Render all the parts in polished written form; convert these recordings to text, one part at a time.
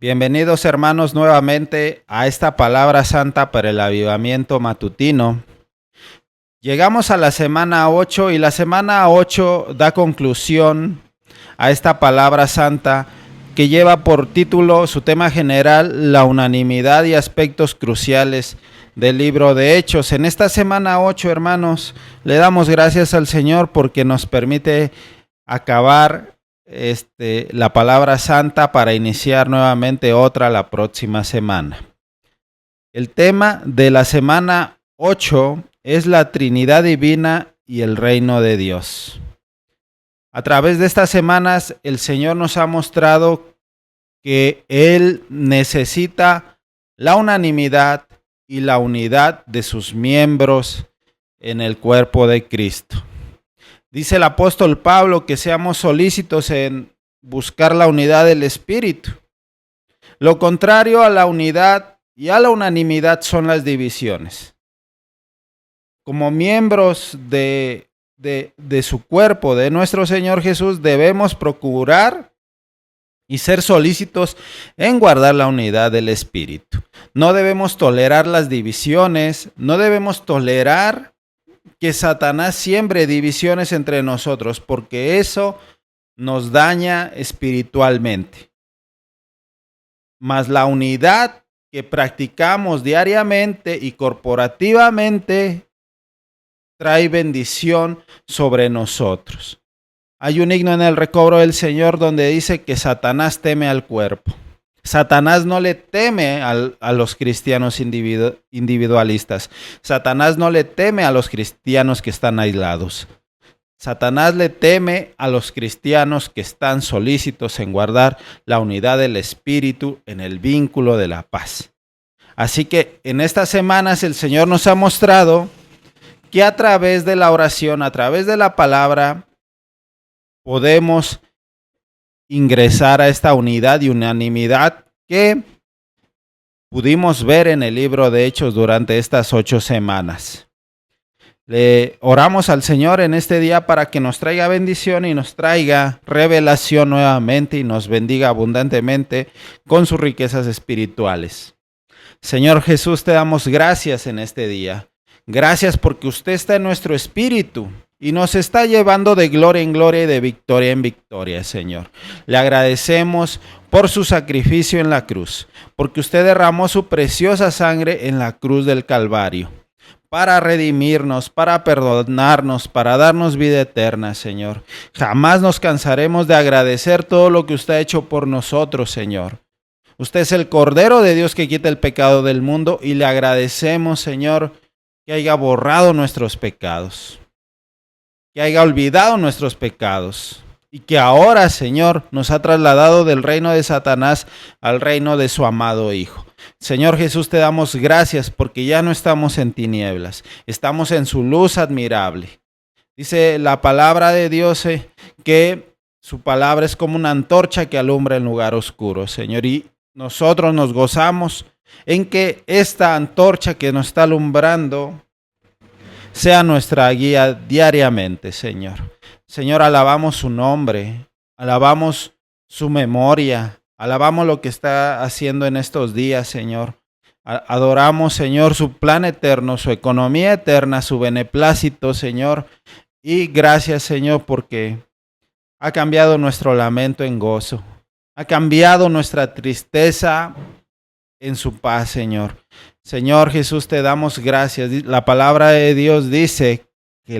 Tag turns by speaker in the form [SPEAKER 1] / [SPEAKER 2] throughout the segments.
[SPEAKER 1] Bienvenidos hermanos nuevamente a esta palabra santa para el avivamiento matutino. Llegamos a la semana 8 y la semana 8 da conclusión a esta palabra santa que lleva por título su tema general, la unanimidad y aspectos cruciales del libro de Hechos. En esta semana 8, hermanos, le damos gracias al Señor porque nos permite acabar la palabra santa para iniciar nuevamente otra la próxima semana. El tema de la semana 8 es la Trinidad Divina y el Reino de Dios. A través de estas semanas el Señor nos ha mostrado que Él necesita la unanimidad y la unidad de sus miembros en el cuerpo de Cristo. Dice el apóstol Pablo que seamos solícitos en buscar la unidad del Espíritu. Lo contrario a la unidad y a la unanimidad son las divisiones. Como miembros de su cuerpo, de nuestro Señor Jesús, debemos procurar y ser solícitos en guardar la unidad del Espíritu. No debemos tolerar las divisiones, no debemos tolerar que Satanás siembre divisiones entre nosotros, porque eso nos daña espiritualmente. Mas la unidad que practicamos diariamente y corporativamente trae bendición sobre nosotros. Hay un himno en el recobro del Señor donde dice que Satanás teme al cuerpo. Satanás no le teme a los cristianos individualistas. Satanás no le teme a los cristianos que están aislados. Satanás le teme a los cristianos que están solícitos en guardar la unidad del Espíritu en el vínculo de la paz. Así que en estas semanas el Señor nos ha mostrado que a través de la oración, a través de la palabra, podemos ingresar a esta unidad y unanimidad que pudimos ver en el libro de Hechos durante estas 8 semanas. Le oramos al Señor en este día para que nos traiga bendición y nos traiga revelación nuevamente y nos bendiga abundantemente con sus riquezas espirituales. Señor Jesús, te damos gracias en este día. Gracias porque usted está en nuestro espíritu y nos está llevando de gloria en gloria y de victoria en victoria, Señor. Le agradecemos por su sacrificio en la cruz, porque usted derramó su preciosa sangre en la cruz del Calvario, para redimirnos, para perdonarnos, para darnos vida eterna, Señor. Jamás nos cansaremos de agradecer todo lo que usted ha hecho por nosotros, Señor. Usted es el Cordero de Dios que quita el pecado del mundo y le agradecemos, Señor, que haya borrado nuestros pecados, que haya olvidado nuestros pecados y que ahora, Señor, nos ha trasladado del reino de Satanás al reino de su amado Hijo. Señor Jesús, te damos gracias porque ya no estamos en tinieblas, estamos en su luz admirable. Dice la palabra de Dios que su palabra es como una antorcha que alumbra en lugar oscuro, Señor, y nosotros nos gozamos en que esta antorcha que nos está alumbrando sea nuestra guía diariamente, Señor. Señor, alabamos su nombre, alabamos su memoria, alabamos lo que está haciendo en estos días, Señor. Adoramos, Señor, su plan eterno, su economía eterna, su beneplácito, Señor. Y gracias, Señor, porque ha cambiado nuestro lamento en gozo. Ha cambiado nuestra tristeza en su paz, Señor. Señor Jesús, te damos gracias. La palabra de Dios dice que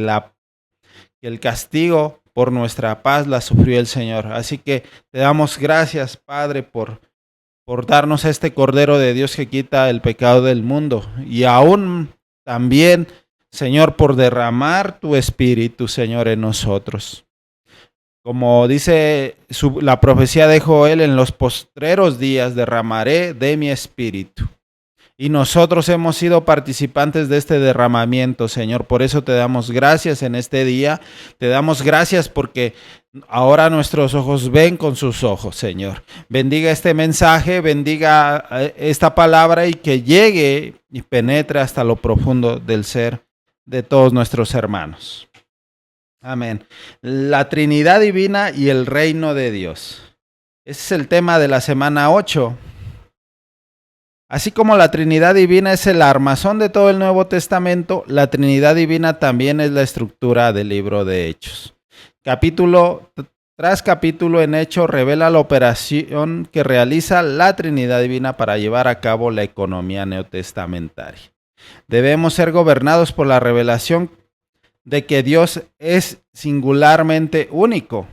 [SPEAKER 1] el castigo por nuestra paz la sufrió el Señor. Así que te damos gracias, Padre, por darnos a este Cordero de Dios que quita el pecado del mundo. Y aún también, Señor, por derramar tu Espíritu, Señor, en nosotros. Como dice la profecía de Joel, en los postreros días derramaré de mi Espíritu. Y nosotros hemos sido participantes de este derramamiento, Señor. Por eso te damos gracias en este día. Te damos gracias porque ahora nuestros ojos ven con sus ojos, Señor. Bendiga este mensaje, bendiga esta palabra y que llegue y penetre hasta lo profundo del ser de todos nuestros hermanos. Amén. La Trinidad Divina y el Reino de Dios. Ese es el tema de la semana 8. Así como la Trinidad Divina es el armazón de todo el Nuevo Testamento, la Trinidad Divina también es la estructura del libro de Hechos. Capítulo tras capítulo en Hechos revela la operación que realiza la Trinidad Divina para llevar a cabo la economía neotestamentaria. Debemos ser gobernados por la revelación de que Dios es singularmente único.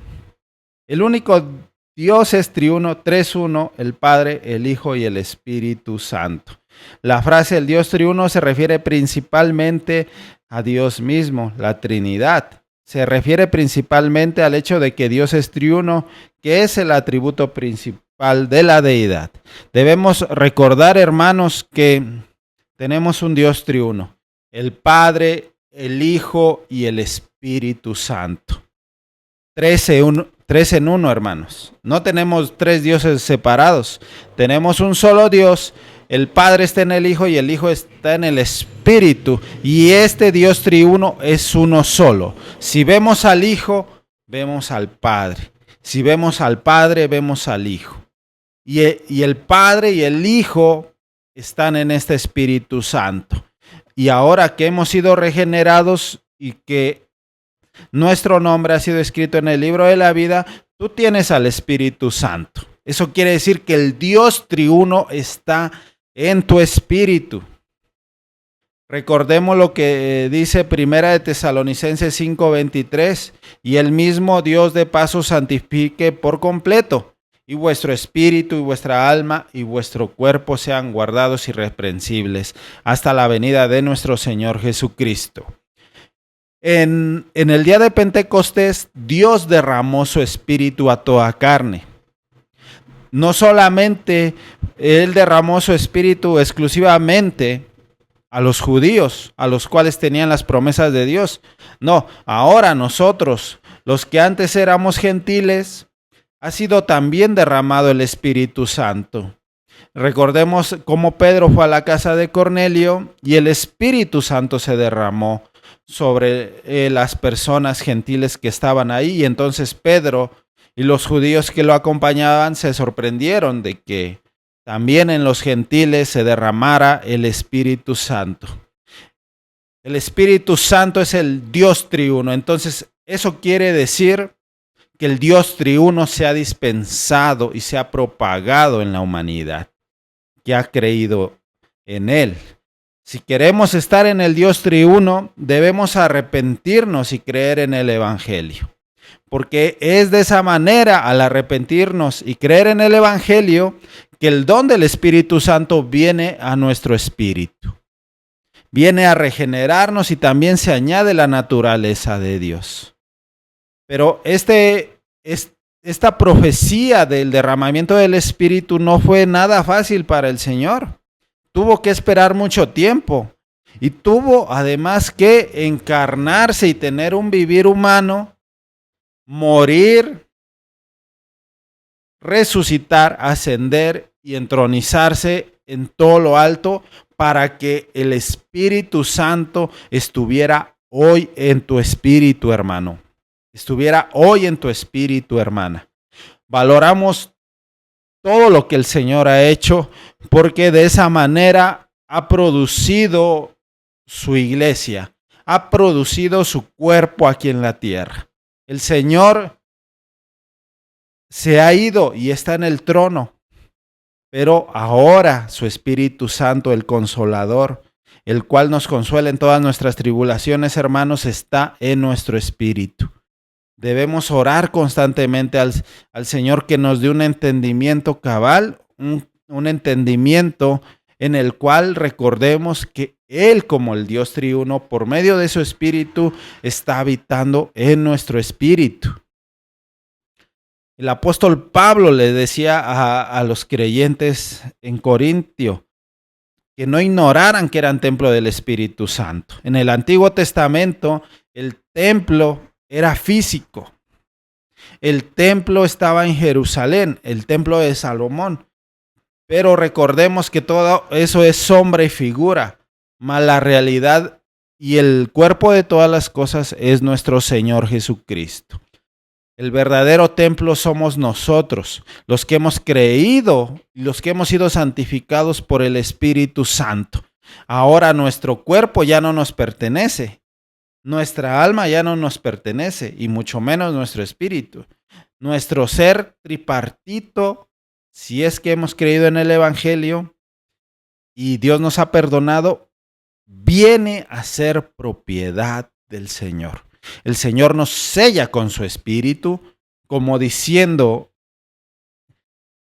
[SPEAKER 1] El único Dios es triuno, tres uno, el Padre, el Hijo y el Espíritu Santo. La frase el Dios triuno se refiere principalmente a Dios mismo, la Trinidad. Se refiere principalmente al hecho de que Dios es triuno, que es el atributo principal de la deidad. Debemos recordar, hermanos, que tenemos un Dios triuno, el Padre, el Hijo y el Espíritu Santo. Tres en uno, hermanos. No tenemos tres dioses separados. Tenemos un solo Dios. El Padre está en el Hijo y el Hijo está en el Espíritu. Y este Dios triuno es uno solo. Si vemos al Hijo, vemos al Padre. Si vemos al Padre, vemos al Hijo. Y el Padre y el Hijo están en este Espíritu Santo. Y ahora que hemos sido regenerados y que nuestro nombre ha sido escrito en el libro de la vida, tú tienes al Espíritu Santo. Eso quiere decir que el Dios triuno está en tu espíritu. Recordemos lo que dice Primera de Tesalonicenses 5:23, y el mismo Dios de paz os santifique por completo, y vuestro espíritu y vuestra alma y vuestro cuerpo sean guardados irreprensibles hasta la venida de nuestro Señor Jesucristo. En el día de Pentecostés, Dios derramó su espíritu a toda carne. No solamente Él derramó su espíritu exclusivamente a los judíos, a los cuales tenían las promesas de Dios. No, ahora nosotros, los que antes éramos gentiles, ha sido también derramado el Espíritu Santo. Recordemos cómo Pedro fue a la casa de Cornelio y el Espíritu Santo se derramó sobre las personas gentiles que estaban ahí. Y entonces Pedro y los judíos que lo acompañaban se sorprendieron de que también en los gentiles se derramara el Espíritu Santo. El Espíritu Santo es el Dios triuno. Entonces eso quiere decir que el Dios triuno se ha dispensado y se ha propagado en la humanidad que ha creído en Él. Si queremos estar en el Dios triuno, debemos arrepentirnos y creer en el Evangelio. Porque es de esa manera, al arrepentirnos y creer en el Evangelio, que el don del Espíritu Santo viene a nuestro espíritu. Viene a regenerarnos y también se añade la naturaleza de Dios. Pero esta profecía del derramamiento del Espíritu no fue nada fácil para el Señor. Tuvo que esperar mucho tiempo y tuvo además que encarnarse y tener un vivir humano, morir, resucitar, ascender y entronizarse en todo lo alto para que el Espíritu Santo estuviera hoy en tu espíritu, hermano. Estuviera hoy en tu espíritu, hermana. Valoramos todo lo que el Señor ha hecho, porque de esa manera ha producido su iglesia, ha producido su cuerpo aquí en la tierra. El Señor se ha ido y está en el trono, pero ahora su Espíritu Santo, el Consolador, el cual nos consuela en todas nuestras tribulaciones, hermanos, está en nuestro espíritu. Debemos orar constantemente al Señor que nos dé un entendimiento cabal, un entendimiento en el cual recordemos que Él, como el Dios triuno, por medio de su Espíritu, está habitando en nuestro espíritu. El apóstol Pablo le decía a los creyentes en Corintio que no ignoraran que eran templo del Espíritu Santo. En el Antiguo Testamento, el templo era físico. El templo estaba en Jerusalén, el templo de Salomón. Pero recordemos que todo eso es sombra y figura, mas la realidad y el cuerpo de todas las cosas es nuestro Señor Jesucristo. El verdadero templo somos nosotros, los que hemos creído, los que hemos sido santificados por el Espíritu Santo. Ahora nuestro cuerpo ya no nos pertenece, nuestra alma ya no nos pertenece, y mucho menos nuestro espíritu. Nuestro ser tripartito, si es que hemos creído en el Evangelio y Dios nos ha perdonado, viene a ser propiedad del Señor. El Señor nos sella con su espíritu, como diciendo,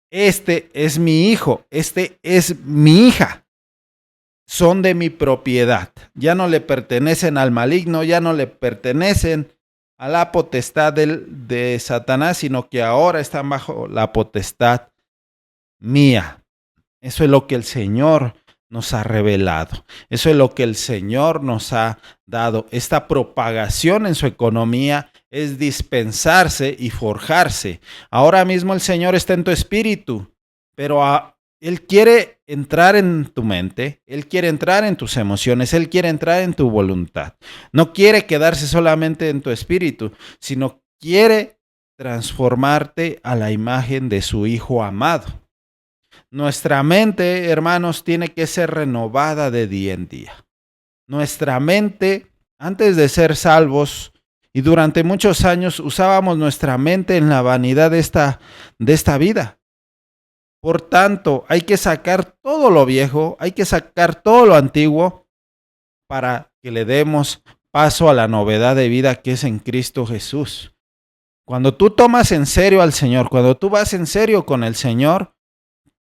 [SPEAKER 1] este es mi hijo, este es mi hija, son de mi propiedad. Ya no le pertenecen al maligno, ya no le pertenecen a la potestad de Satanás, sino que ahora están bajo la potestad mía. Eso es lo que el Señor nos ha revelado. Eso es lo que el Señor nos ha dado. Esta propagación en su economía es dispensarse y forjarse. Ahora mismo el Señor está en tu espíritu, pero Él quiere entrar en tu mente, Él quiere entrar en tus emociones, Él quiere entrar en tu voluntad. No quiere quedarse solamente en tu espíritu, sino quiere transformarte a la imagen de su Hijo amado. Nuestra mente, hermanos, tiene que ser renovada de día en día. Nuestra mente, antes de ser salvos, y durante muchos años usábamos nuestra mente en la vanidad de esta vida. Por tanto, hay que sacar todo lo viejo, hay que sacar todo lo antiguo para que le demos paso a la novedad de vida que es en Cristo Jesús. Cuando tú tomas en serio al Señor, cuando tú vas en serio con el Señor,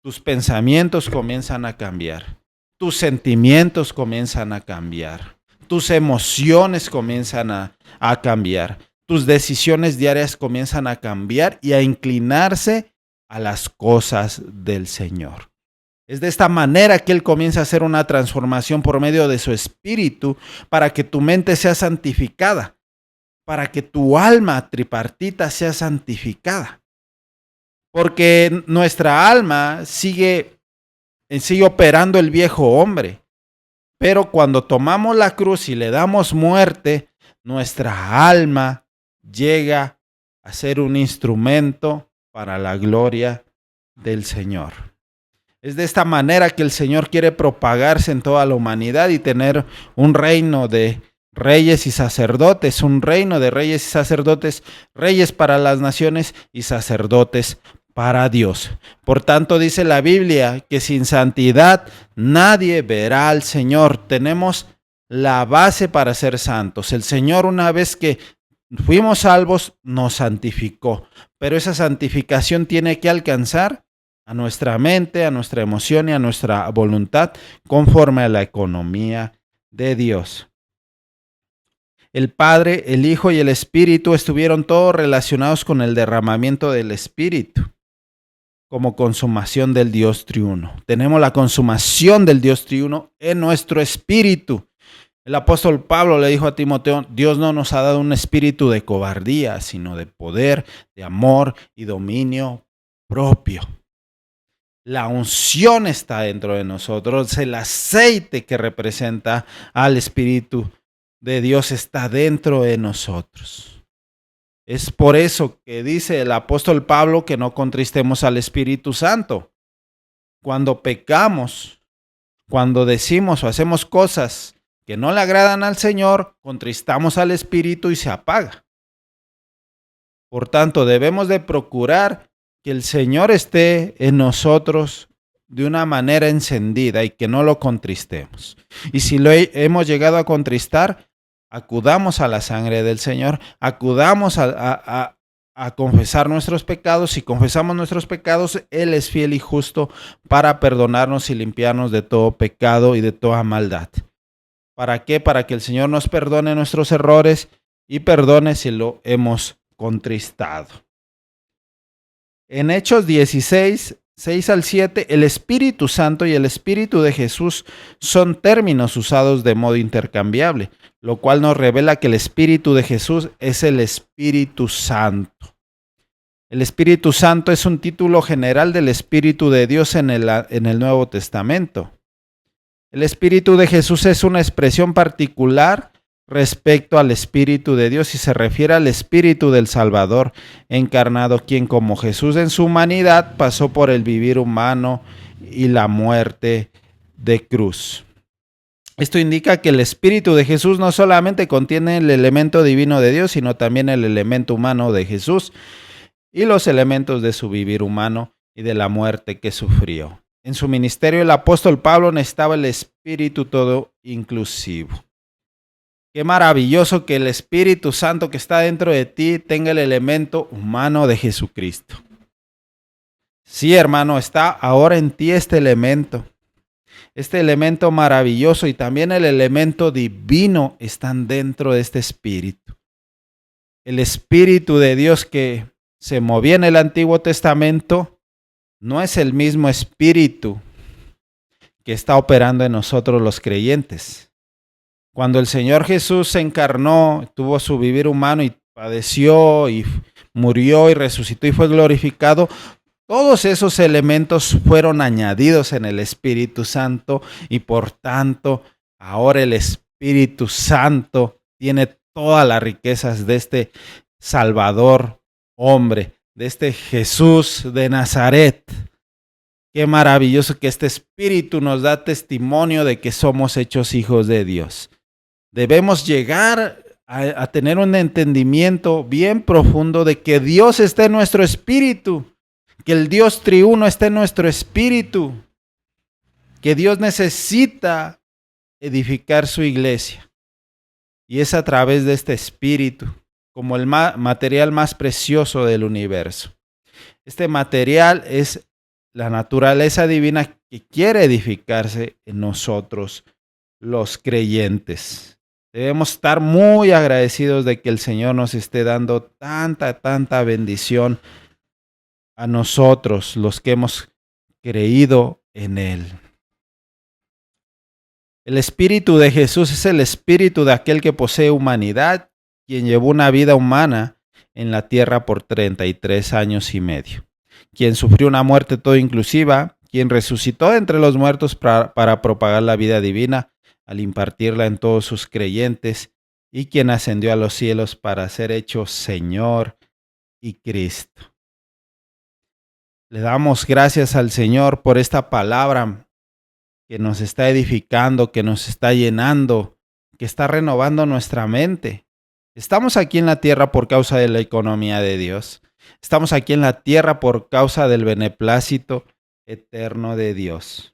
[SPEAKER 1] tus pensamientos comienzan a cambiar, tus sentimientos comienzan a cambiar, tus emociones comienzan a cambiar, tus decisiones diarias comienzan a cambiar y a inclinarse a las cosas del Señor. Es de esta manera que Él comienza a hacer una transformación por medio de su espíritu para que tu mente sea santificada, para que tu alma tripartita sea santificada. Porque nuestra alma sigue operando el viejo hombre. Pero cuando tomamos la cruz y le damos muerte, nuestra alma llega a ser un instrumento para la gloria del Señor. Es de esta manera que el Señor quiere propagarse en toda la humanidad y tener un reino de reyes y sacerdotes, un reino de reyes y sacerdotes, reyes para las naciones y sacerdotes para Dios. Por tanto, dice la Biblia que sin santidad nadie verá al Señor. Tenemos la base para ser santos. El Señor, una vez que fuimos salvos, nos santificó. Pero esa santificación tiene que alcanzar a nuestra mente, a nuestra emoción y a nuestra voluntad conforme a la economía de Dios. El Padre, el Hijo y el Espíritu estuvieron todos relacionados con el derramamiento del Espíritu como consumación del Dios triuno. Tenemos la consumación del Dios triuno en nuestro espíritu. El apóstol Pablo le dijo a Timoteo, Dios no nos ha dado un espíritu de cobardía, sino de poder, de amor y dominio propio. La unción está dentro de nosotros, el aceite que representa al Espíritu de Dios está dentro de nosotros. Es por eso que dice el apóstol Pablo que no contristemos al Espíritu Santo. Cuando pecamos, cuando decimos o hacemos cosas que no le agradan al Señor, contristamos al Espíritu y se apaga. Por tanto, debemos de procurar que el Señor esté en nosotros de una manera encendida y que no lo contristemos. Y si lo hemos llegado a contristar, acudamos a la sangre del Señor, acudamos a confesar nuestros pecados. Si confesamos nuestros pecados, Él es fiel y justo para perdonarnos y limpiarnos de todo pecado y de toda maldad. ¿Para qué? Para que el Señor nos perdone nuestros errores y perdone si lo hemos contristado. En Hechos 16, 6 al 7, el Espíritu Santo y el Espíritu de Jesús son términos usados de modo intercambiable, lo cual nos revela que el Espíritu de Jesús es el Espíritu Santo. El Espíritu Santo es un título general del Espíritu de Dios en el Nuevo Testamento. El Espíritu de Jesús es una expresión particular respecto al Espíritu de Dios y se refiere al Espíritu del Salvador encarnado, quien como Jesús en su humanidad pasó por el vivir humano y la muerte de cruz. Esto indica que el Espíritu de Jesús no solamente contiene el elemento divino de Dios, sino también el elemento humano de Jesús y los elementos de su vivir humano y de la muerte que sufrió. En su ministerio, el apóstol Pablo necesitaba el Espíritu todo inclusivo. Qué maravilloso que el Espíritu Santo que está dentro de ti tenga el elemento humano de Jesucristo. Sí, hermano, está ahora en ti este elemento maravilloso, y también el elemento divino están dentro de este Espíritu. El Espíritu de Dios que se movía en el Antiguo Testamento no es el mismo Espíritu que está operando en nosotros los creyentes. Cuando el Señor Jesús se encarnó, tuvo su vivir humano y padeció y murió y resucitó y fue glorificado, todos esos elementos fueron añadidos en el Espíritu Santo y por tanto ahora el Espíritu Santo tiene todas las riquezas de este Salvador hombre, de este Jesús de Nazaret. Qué maravilloso que este Espíritu nos da testimonio de que somos hechos hijos de Dios. Debemos llegar a tener un entendimiento bien profundo de que Dios está en nuestro espíritu, que el Dios triuno está en nuestro espíritu, que Dios necesita edificar su iglesia. Y es a través de este espíritu, como el material más precioso del universo. Este material es la naturaleza divina que quiere edificarse en nosotros, los creyentes. Debemos estar muy agradecidos de que el Señor nos esté dando tanta bendición a nosotros, los que hemos creído en Él. El Espíritu de Jesús es el Espíritu de aquel que posee humanidad, quien llevó una vida humana en la tierra por 33 años y medio, quien sufrió una muerte todo inclusiva, quien resucitó de entre los muertos para propagar la vida divina al impartirla en todos sus creyentes, y quien ascendió a los cielos para ser hecho Señor y Cristo. Le damos gracias al Señor por esta palabra que nos está edificando, que nos está llenando, que está renovando nuestra mente. Estamos aquí en la tierra por causa de la economía de Dios. Estamos aquí en la tierra por causa del beneplácito eterno de Dios.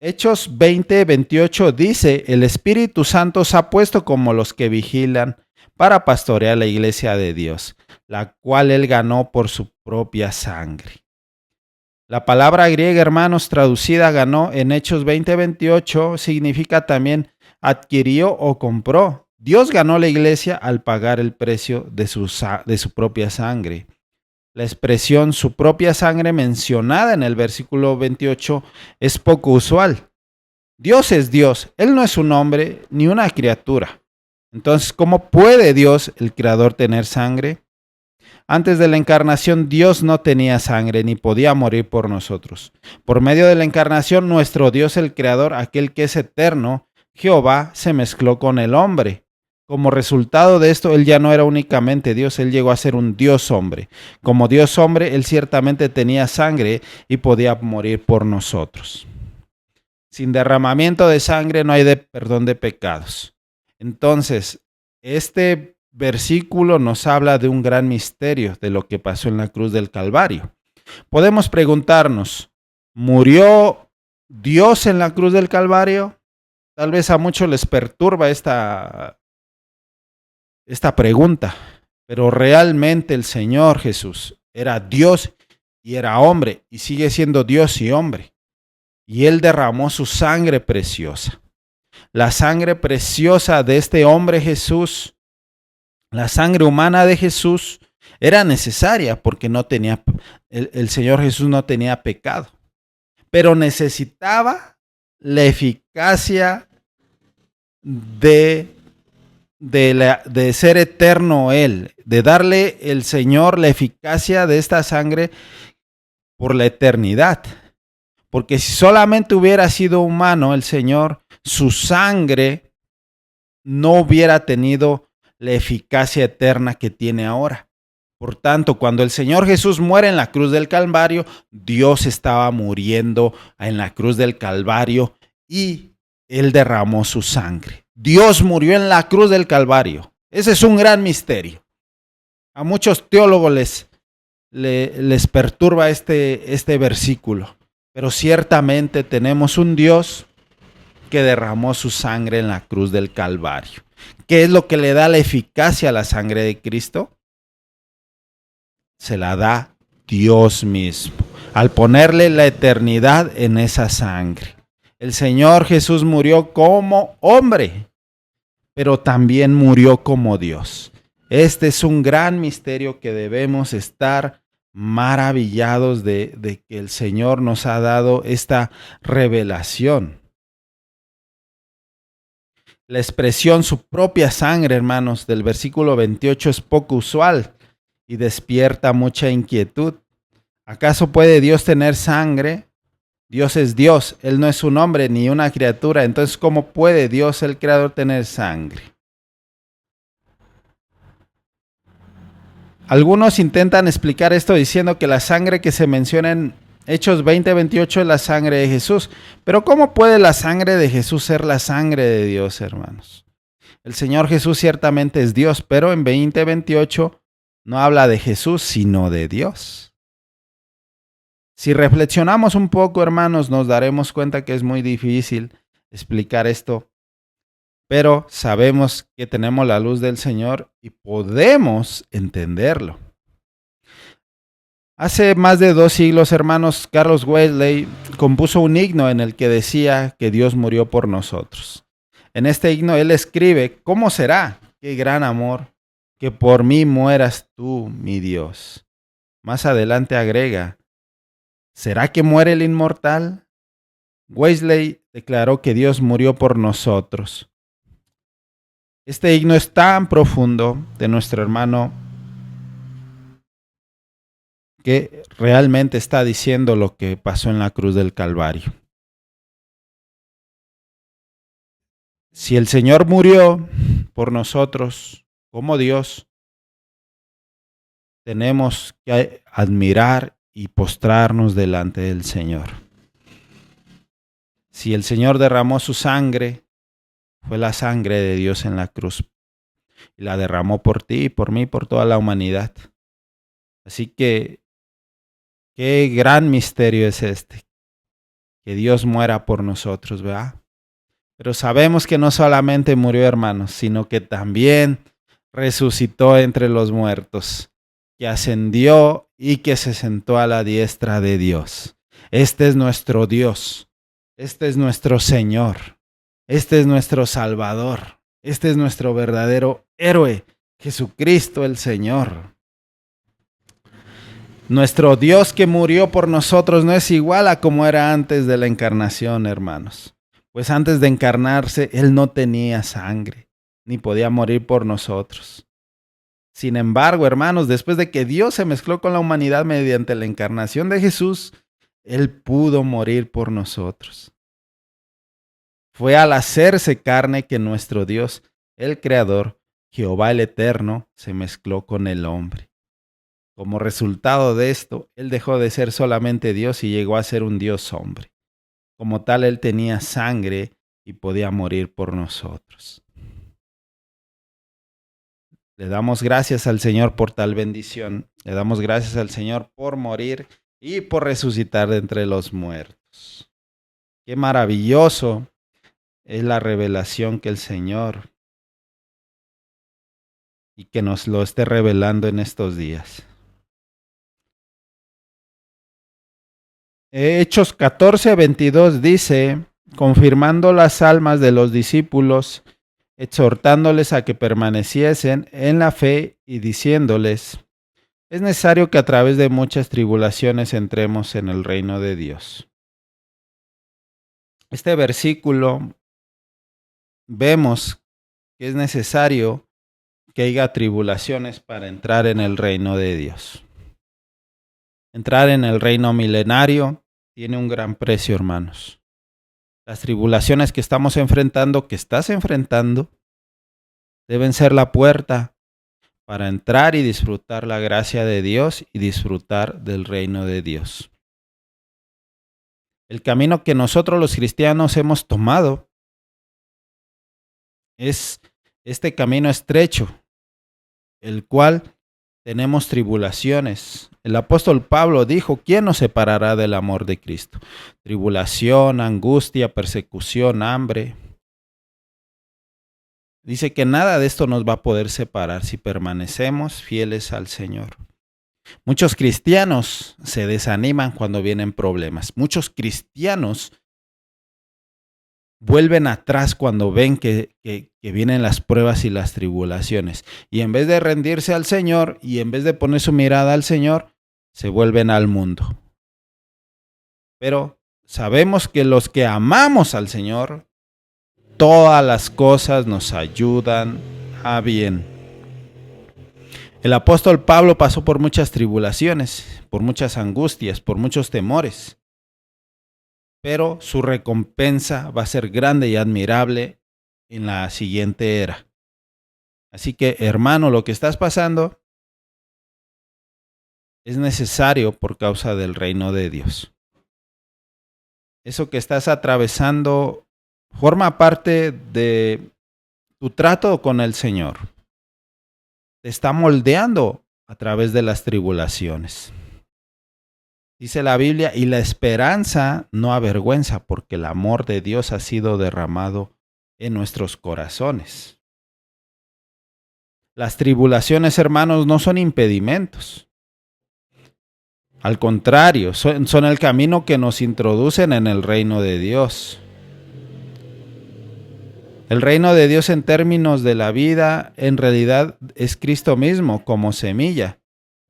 [SPEAKER 1] Hechos 20:28 dice: el Espíritu Santo os ha puesto como los que vigilan para pastorear la iglesia de Dios, la cual él ganó por su propia sangre. La palabra griega, hermanos, traducida ganó en Hechos 20:28, significa también adquirió o compró. Dios ganó la iglesia al pagar el precio de su propia sangre. La expresión su propia sangre mencionada en el versículo 28 es poco usual. Dios es Dios, Él no es un hombre ni una criatura. Entonces, ¿cómo puede Dios, el Creador, tener sangre? Antes de la encarnación, Dios no tenía sangre ni podía morir por nosotros. Por medio de la encarnación, nuestro Dios, el Creador, aquel que es eterno, Jehová, se mezcló con el hombre. Como resultado de esto, Él ya no era únicamente Dios, Él llegó a ser un Dios hombre. Como Dios hombre, Él ciertamente tenía sangre y podía morir por nosotros. Sin derramamiento de sangre no hay perdón de pecados. Entonces, este versículo nos habla de un gran misterio de lo que pasó en la cruz del Calvario. Podemos preguntarnos, ¿murió Dios en la cruz del Calvario? Tal vez a muchos les perturba esta pregunta, pero realmente el Señor Jesús era Dios y era hombre y sigue siendo Dios y hombre. Y Él derramó su sangre preciosa. La sangre preciosa de este hombre Jesús, la sangre humana de Jesús, era necesaria porque el Señor Jesús no tenía pecado, pero necesitaba la eficacia de ser eterno Él, de darle el Señor la eficacia de esta sangre por la eternidad. Porque si solamente hubiera sido humano el Señor, su sangre no hubiera tenido la eficacia eterna que tiene ahora. Por tanto, cuando el Señor Jesús muere en la cruz del Calvario, Dios estaba muriendo en la cruz del Calvario y Él derramó su sangre. Dios murió en la cruz del Calvario. Ese es un gran misterio. A muchos teólogos les perturba este versículo, pero ciertamente tenemos un Dios que derramó su sangre en la cruz del Calvario. ¿Qué es lo que le da la eficacia a la sangre de Cristo? Se la da Dios mismo, al ponerle la eternidad en esa sangre. El Señor Jesús murió como hombre, pero también murió como Dios. Este es un gran misterio que debemos estar maravillados de que el Señor nos ha dado esta revelación. La expresión su propia sangre, hermanos, del versículo 28 es poco usual y despierta mucha inquietud. ¿Acaso puede Dios tener sangre? Dios es Dios, Él no es un hombre ni una criatura. Entonces, ¿cómo puede Dios, el Creador, tener sangre? Algunos intentan explicar esto diciendo que la sangre que se menciona en Hechos 20:28 es la sangre de Jesús. Pero ¿cómo puede la sangre de Jesús ser la sangre de Dios, hermanos? El Señor Jesús ciertamente es Dios, pero en 20:28 no habla de Jesús, sino de Dios. Si reflexionamos un poco, hermanos, nos daremos cuenta que es muy difícil explicar esto, pero sabemos que tenemos la luz del Señor y podemos entenderlo. Hace más de 2 siglos, hermanos, Carlos Wesley compuso un himno en el que decía que Dios murió por nosotros. En este himno él escribe: ¿cómo será? Qué gran amor, que por mí mueras tú, mi Dios. Más adelante agrega: ¿será que muere el inmortal? Wesley declaró que Dios murió por nosotros. Este himno es tan profundo de nuestro hermano que realmente está diciendo lo que pasó en la cruz del Calvario. Si el Señor murió por nosotros como Dios, tenemos que admirar y postrarnos delante del Señor. Si el Señor derramó su sangre, fue la sangre de Dios en la cruz. Y la derramó por ti y por mí, por toda la humanidad. Así que, qué gran misterio es este, que Dios muera por nosotros, ¿verdad? Pero sabemos que no solamente murió, hermanos, sino que también resucitó entre los muertos, que ascendió y que se sentó a la diestra de Dios. Este es nuestro Dios, este es nuestro Señor, este es nuestro Salvador, este es nuestro verdadero héroe, Jesucristo el Señor. Nuestro Dios que murió por nosotros no es igual a como era antes de la encarnación, hermanos. Pues antes de encarnarse, Él no tenía sangre, ni podía morir por nosotros. Sin embargo, hermanos, después de que Dios se mezcló con la humanidad mediante la encarnación de Jesús, Él pudo morir por nosotros. Fue al hacerse carne que nuestro Dios, el Creador, Jehová el Eterno, se mezcló con el hombre. Como resultado de esto, Él dejó de ser solamente Dios y llegó a ser un Dios hombre. Como tal, Él tenía sangre y podía morir por nosotros. Le damos gracias al Señor por tal bendición. Le damos gracias al Señor por morir y por resucitar de entre los muertos. Qué maravilloso es la revelación que el Señor y que nos lo esté revelando en estos días. Hechos 14:22 dice, confirmando las almas de los discípulos, exhortándoles a que permaneciesen en la fe y diciéndoles, es necesario que a través de muchas tribulaciones entremos en el reino de Dios. Este versículo vemos que es necesario que haya tribulaciones para entrar en el reino de Dios. Entrar en el reino milenario tiene un gran precio, hermanos. Las tribulaciones que estamos enfrentando, que estás enfrentando, deben ser la puerta para entrar y disfrutar la gracia de Dios y disfrutar del reino de Dios. El camino que nosotros los cristianos hemos tomado es este camino estrecho, el cual tenemos tribulaciones. El apóstol Pablo dijo, ¿quién nos separará del amor de Cristo? Tribulación, angustia, persecución, hambre. Dice que nada de esto nos va a poder separar si permanecemos fieles al Señor. Muchos cristianos se desaniman cuando vienen problemas. Muchos cristianos vuelven atrás cuando ven que vienen las pruebas y las tribulaciones. Y en vez de rendirse al Señor y en vez de poner su mirada al Señor, se vuelven al mundo. Pero sabemos que los que amamos al Señor, todas las cosas nos ayudan a bien. El apóstol Pablo pasó por muchas tribulaciones, por muchas angustias, por muchos temores. Pero su recompensa va a ser grande y admirable en la siguiente era. Así que, hermano, lo que estás pasando es necesario por causa del reino de Dios. Eso que estás atravesando forma parte de tu trato con el Señor. Te está moldeando a través de las tribulaciones. Dice la Biblia, y la esperanza no avergüenza, porque el amor de Dios ha sido derramado en nuestros corazones. Las tribulaciones, hermanos, no son impedimentos. Al contrario, son el camino que nos introducen en el reino de Dios. El reino de Dios en términos de la vida, en realidad es Cristo mismo como semilla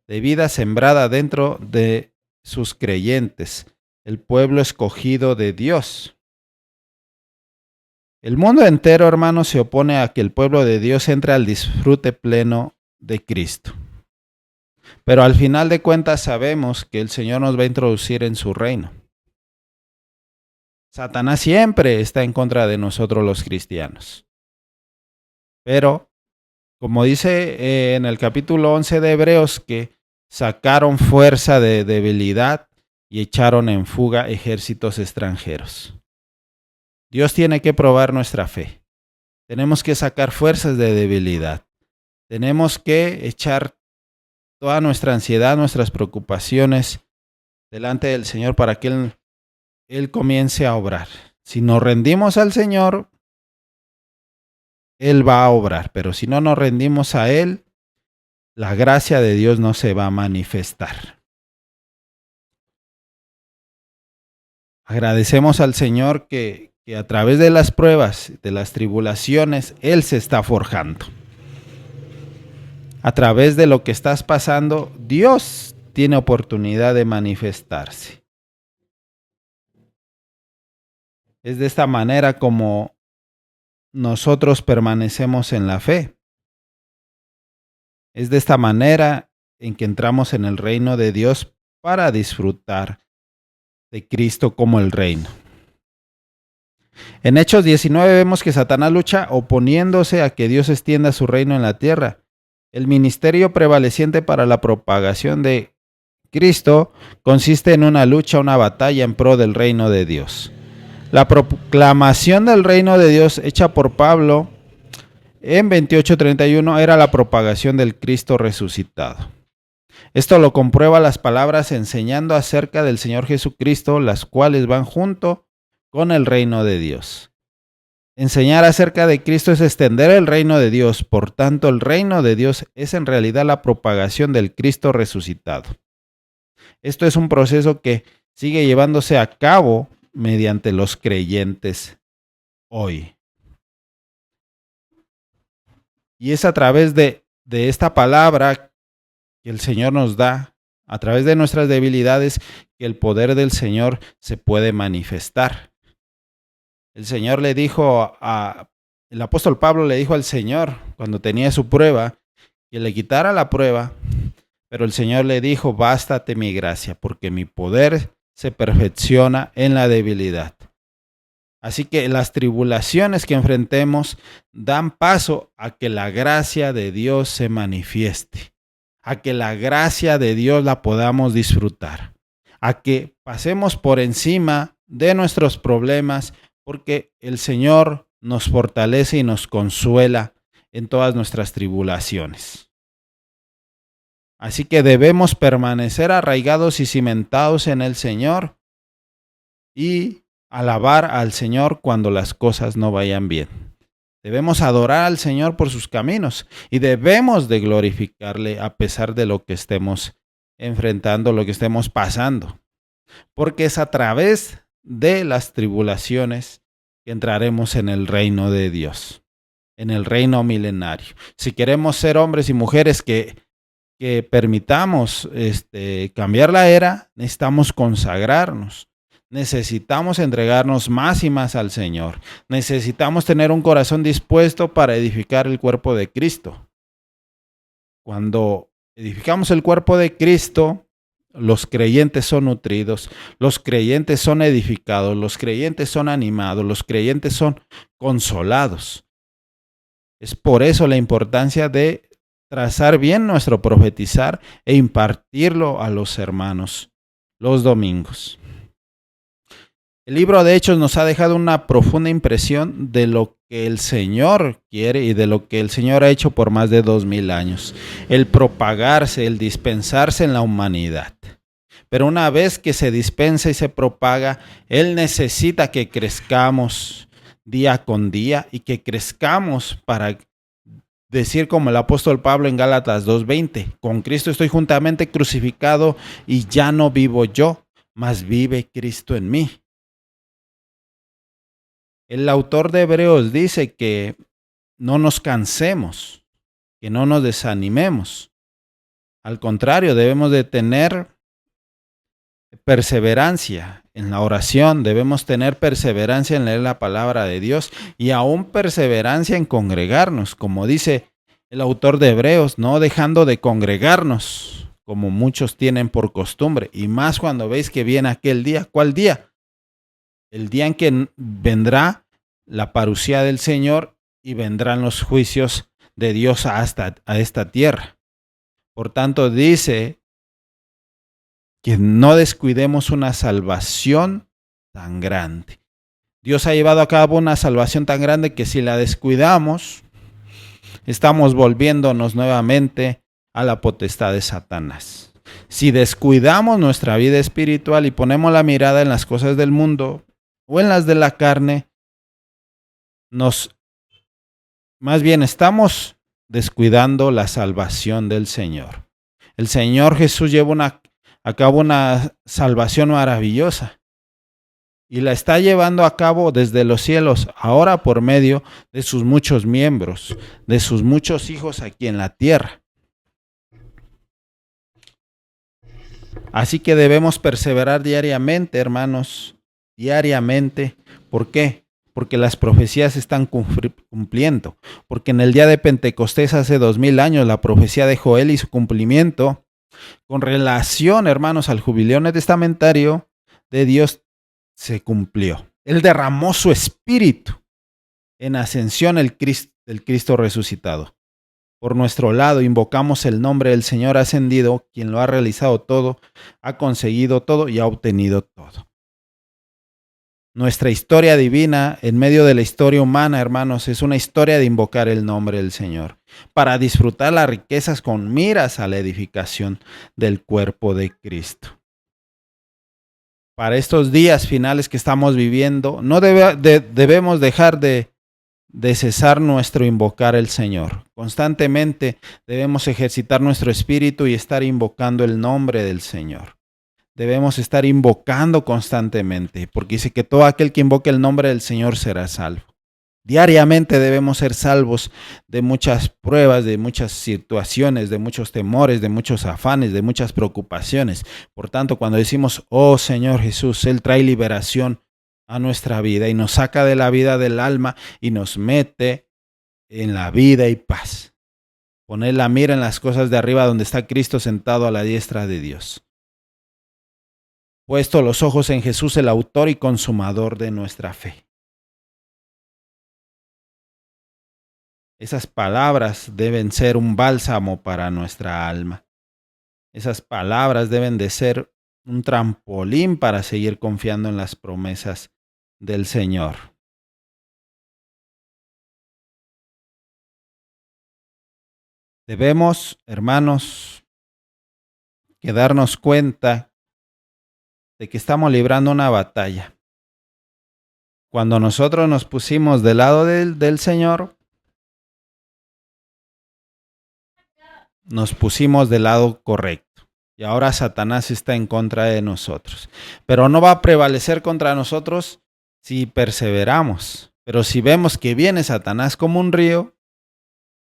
[SPEAKER 1] de vida sembrada dentro de sus creyentes, el pueblo escogido de Dios. El mundo entero, hermanos, se opone a que el pueblo de Dios entre al disfrute pleno de Cristo. Pero al final de cuentas sabemos que el Señor nos va a introducir en su reino. Satanás siempre está en contra de nosotros los cristianos. Pero, como dice en el capítulo 11 de Hebreos, que sacaron fuerza de debilidad y echaron en fuga ejércitos extranjeros. Dios tiene que probar nuestra fe. Tenemos que sacar fuerzas de debilidad. Tenemos que echar toda nuestra ansiedad, nuestras preocupaciones delante del Señor para que Él comience a obrar. Si nos rendimos al Señor, Él va a obrar. Pero si no nos rendimos a Él, la gracia de Dios no se va a manifestar. Agradecemos al Señor que a través de las pruebas, de las tribulaciones, Él se está forjando. A través de lo que estás pasando, Dios tiene oportunidad de manifestarse. Es de esta manera como nosotros permanecemos en la fe. Es de esta manera en que entramos en el reino de Dios para disfrutar de Cristo como el reino. En Hechos 19 vemos que Satanás lucha oponiéndose a que Dios extienda su reino en la tierra. El ministerio prevaleciente para la propagación de Cristo consiste en una lucha, una batalla en pro del reino de Dios. La proclamación del reino de Dios hecha por Pablo en 28:31 era la propagación del Cristo resucitado. Esto lo comprueba las palabras enseñando acerca del Señor Jesucristo, las cuales van junto con el reino de Dios. Enseñar acerca de Cristo es extender el reino de Dios. Por tanto, el reino de Dios es en realidad la propagación del Cristo resucitado. Esto es un proceso que sigue llevándose a cabo mediante los creyentes hoy. Y es a través de esta palabra que el Señor nos da, a través de nuestras debilidades, que el poder del Señor se puede manifestar. El Señor le dijo el apóstol Pablo le dijo al Señor cuando tenía su prueba que le quitara la prueba, pero el Señor le dijo, bástate mi gracia, porque mi poder se perfecciona en la debilidad. Así que las tribulaciones que enfrentemos dan paso a que la gracia de Dios se manifieste, a que la gracia de Dios la podamos disfrutar, a que pasemos por encima de nuestros problemas, porque el Señor nos fortalece y nos consuela en todas nuestras tribulaciones. Así que debemos permanecer arraigados y cimentados en el Señor y alabar al Señor cuando las cosas no vayan bien. Debemos adorar al Señor por sus caminos y debemos de glorificarle a pesar de lo que estemos enfrentando, lo que estemos pasando. Porque es a través de las tribulaciones que entraremos en el reino de Dios, en el reino milenario. Si queremos ser hombres y mujeres que permitamos cambiar la era, necesitamos consagrarnos. Necesitamos entregarnos más y más al Señor. Necesitamos tener un corazón dispuesto para edificar el cuerpo de Cristo. Cuando edificamos el cuerpo de Cristo, los creyentes son nutridos, los creyentes son edificados, los creyentes son animados, los creyentes son consolados. Es por eso la importancia de trazar bien nuestro profetizar e impartirlo a los hermanos los domingos. El libro de Hechos nos ha dejado una profunda impresión de lo que el Señor quiere y de lo que el Señor ha hecho por más de 2000 años. El propagarse, el dispensarse en la humanidad. Pero una vez que se dispensa y se propaga, Él necesita que crezcamos día con día y que crezcamos para decir como el apóstol Pablo en Gálatas 2:20, con Cristo estoy juntamente crucificado y ya no vivo yo, mas vive Cristo en mí. El autor de Hebreos dice que no nos cansemos, que no nos desanimemos. Al contrario, debemos de tener perseverancia en la oración, debemos tener perseverancia en leer la palabra de Dios y aún perseverancia en congregarnos, como dice el autor de Hebreos, no dejando de congregarnos, como muchos tienen por costumbre, y más cuando veis que viene aquel día. ¿Cuál día? El día en que vendrá la parucía del Señor y vendrán los juicios de Dios a esta tierra. Por tanto, dice que no descuidemos una salvación tan grande. Dios ha llevado a cabo una salvación tan grande que si la descuidamos, estamos volviéndonos nuevamente a la potestad de Satanás. Si descuidamos nuestra vida espiritual y ponemos la mirada en las cosas del mundo o en las de la carne, más bien estamos descuidando la salvación del Señor. El Señor Jesús lleva a cabo una salvación maravillosa y la está llevando a cabo desde los cielos, ahora por medio de sus muchos miembros, de sus muchos hijos aquí en la tierra. Así que debemos perseverar diariamente, hermanos, diariamente. ¿Por qué? Porque las profecías se están cumpliendo. Porque en el día de Pentecostés hace 2000 años la profecía de Joel y su cumplimiento con relación, hermanos, al jubileo testamentario de Dios se cumplió. Él derramó su espíritu en ascensión el Cristo resucitado. Por nuestro lado, invocamos el nombre del Señor ascendido, quien lo ha realizado todo, ha conseguido todo y ha obtenido todo. Nuestra historia divina, en medio de la historia humana, hermanos, es una historia de invocar el nombre del Señor, para disfrutar las riquezas con miras a la edificación del cuerpo de Cristo. Para estos días finales que estamos viviendo, no debemos dejar de cesar nuestro invocar el Señor. Constantemente debemos ejercitar nuestro espíritu y estar invocando el nombre del Señor. Debemos estar invocando constantemente, porque dice que todo aquel que invoque el nombre del Señor será salvo. Diariamente debemos ser salvos de muchas pruebas, de muchas situaciones, de muchos temores, de muchos afanes, de muchas preocupaciones. Por tanto, cuando decimos, oh Señor Jesús, Él trae liberación a nuestra vida y nos saca de la vida del alma y nos mete en la vida y paz. Poner la mira en las cosas de arriba donde está Cristo sentado a la diestra de Dios. Puesto los ojos en Jesús, el autor y consumador de nuestra fe. Esas palabras deben ser un bálsamo para nuestra alma. Esas palabras deben de ser un trampolín para seguir confiando en las promesas del Señor. Debemos, hermanos, que darnos cuenta de que estamos librando una batalla. Cuando nosotros nos pusimos del lado del Señor, nos pusimos del lado correcto. Y ahora Satanás está en contra de nosotros. Pero no va a prevalecer contra nosotros si perseveramos. Pero si vemos que viene Satanás como un río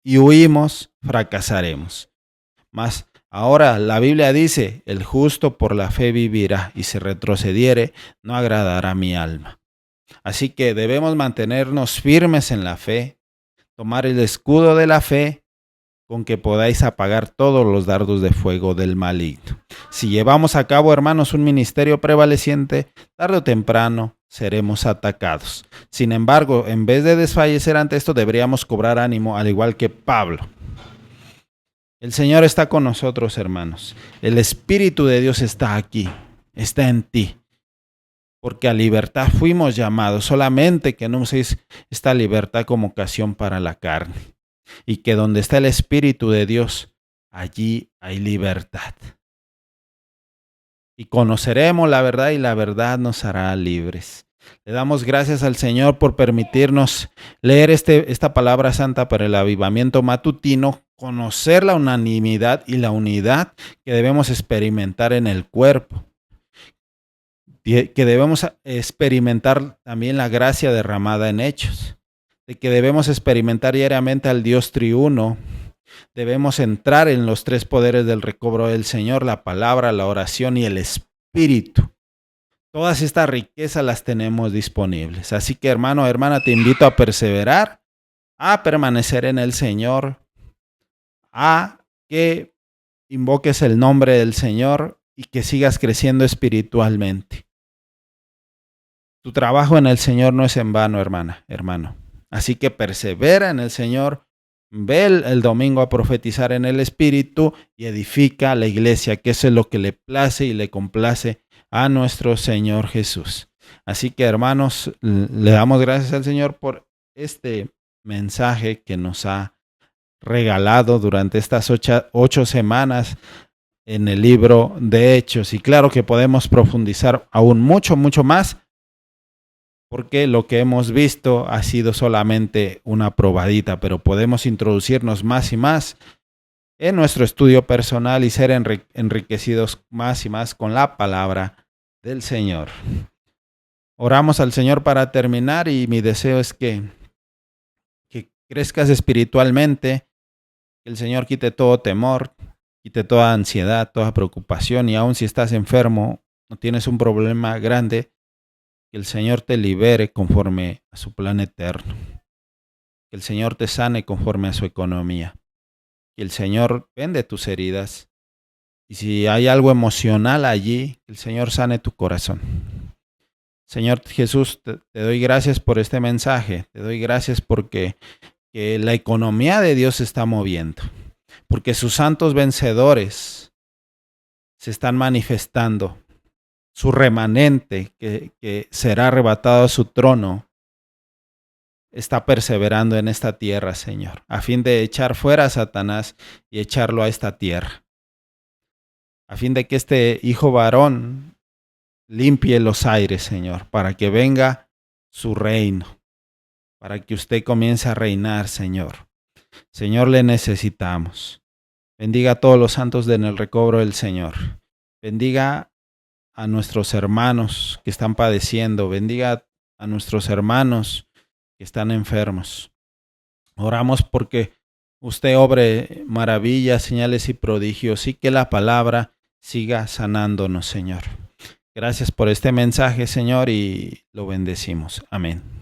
[SPEAKER 1] y huimos, fracasaremos. Mas ahora la Biblia dice, el justo por la fe vivirá, y si retrocediere, no agradará mi alma. Así que debemos mantenernos firmes en la fe, tomar el escudo de la fe, con que podáis apagar todos los dardos de fuego del maligno. Si llevamos a cabo, hermanos, un ministerio prevaleciente, tarde o temprano seremos atacados. Sin embargo, en vez de desfallecer ante esto, deberíamos cobrar ánimo, al igual que Pablo. El Señor está con nosotros, hermanos. El Espíritu de Dios está aquí, está en ti. Porque a libertad fuimos llamados, solamente que no uséis esta libertad como ocasión para la carne. Y que donde está el Espíritu de Dios, allí hay libertad. Y conoceremos la verdad y la verdad nos hará libres. Le damos gracias al Señor por permitirnos leer esta palabra santa para el avivamiento matutino, conocer la unanimidad y la unidad que debemos experimentar en el cuerpo. Que debemos experimentar también la gracia derramada en Hechos, de que debemos experimentar diariamente al Dios triuno, debemos entrar en los tres poderes del recobro del Señor, la palabra, la oración y el Espíritu. Todas estas riquezas las tenemos disponibles. Así que hermano, hermana, te invito a perseverar, a permanecer en el Señor, a que invoques el nombre del Señor y que sigas creciendo espiritualmente. Tu trabajo en el Señor no es en vano, hermano. Así que persevera en el Señor, ve el domingo a profetizar en el Espíritu y edifica la iglesia, que eso es lo que le place y le complace a nuestro Señor Jesús. Así que, hermanos, le damos gracias al Señor por este mensaje que nos ha regalado durante estas 8 semanas en el libro de Hechos. Y claro que podemos profundizar aún mucho más, porque lo que hemos visto ha sido solamente una probadita, pero podemos introducirnos más y más en nuestro estudio personal y ser enriquecidos más y más con la palabra del Señor. Oramos al Señor para terminar y mi deseo es que crezcas espiritualmente, que el Señor quite todo temor, quite toda ansiedad, toda preocupación, y aun si estás enfermo o tienes un problema grande, que el Señor te libere conforme a su plan eterno. Que el Señor te sane conforme a su economía. Que el Señor vende tus heridas. Y si hay algo emocional allí, que el Señor sane tu corazón. Señor Jesús, te doy gracias por este mensaje. Te doy gracias porque que la economía de Dios se está moviendo. Porque sus santos vencedores se están manifestando. Su remanente, que será arrebatado a su trono, está perseverando en esta tierra, Señor, a fin de echar fuera a Satanás y echarlo a esta tierra. A fin de que este hijo varón limpie los aires, Señor, para que venga su reino, para que usted comience a reinar, Señor. Señor, le necesitamos. Bendiga a todos los santos en el recobro del Señor. Bendiga a nuestros hermanos que están padeciendo. Bendiga a nuestros hermanos que están enfermos. Oramos porque usted obre maravillas, señales y prodigios y que la palabra siga sanándonos, Señor. Gracias por este mensaje, Señor, y lo bendecimos. Amén.